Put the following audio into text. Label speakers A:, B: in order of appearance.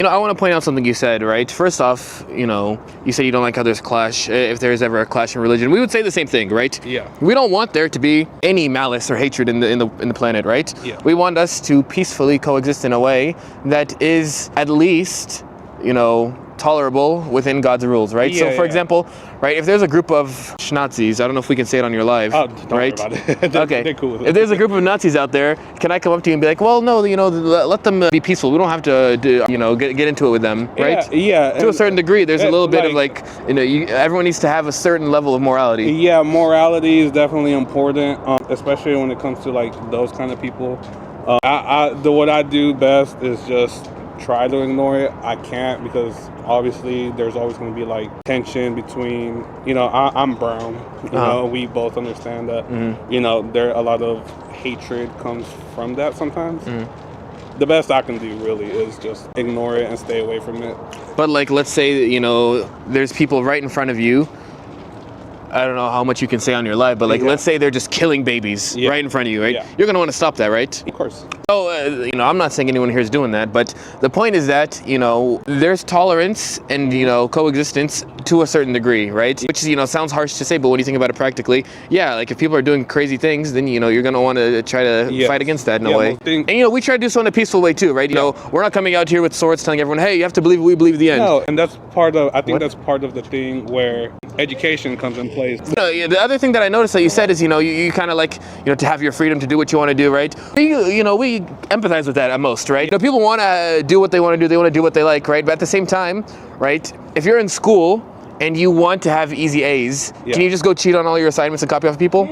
A: I want to point out something you said, right? First off, you said you don't like how there's a clash, if there's ever a clash in religion. We would say the same thing, right?
B: Yeah.
A: We don't want there to be any malice or hatred in the planet, right?
B: Yeah.
A: We want us to peacefully coexist in a way that is at least, tolerable within God's rules, right?
B: Yeah,
A: So, for
B: yeah.
A: example, right, if there's a group of Schnazis, I don't know if we can say it on your live,
B: Oh, don't worry
A: right?
B: about it.
A: Okay.
B: They're cool with it.
A: If there's a group of Nazis out there, can I come up to you and be like, well, no, let them be peaceful. We don't have to, get into it with them, right?
B: Yeah.
A: To a certain degree, there's a little bit of everyone needs to have a certain level of morality.
B: Yeah, morality is definitely important, especially when it comes to like those kind of people. What I do best is just try to ignore it. I can't, because obviously there's always going to be like tension between, I'm brown, we both understand that, there a lot of hatred comes from that sometimes. The best I can do really is just ignore it and stay away from it.
A: But let's say, there's people right in front of you. I don't know how much you can say on your live, but let's say they're just killing babies right in front of you, right?
B: Yeah.
A: You're going to want to stop that, right?
B: Of course.
A: So, I'm not saying anyone here is doing that, but the point is that, there's tolerance and, coexistence to a certain degree, right? Which is, sounds harsh to say, but when you think about it practically, if people are doing crazy things, then, you're going to want to try to fight against that in a way. And, we try to do so in a peaceful way too, right? We're not coming out here with swords telling everyone, hey, you have to believe what we believe at the end.
B: No, and that's part of, I think that's part of the thing where education comes in place.
A: The other thing that I noticed that you said is, you kind of to have your freedom to do what you want to do, right? We empathize with that at most, right? People want to do what they want to do. They want to do what they like, right? But at the same time, right, if you're in school and you want to have easy A's, can you just go cheat on all your assignments and copy off people?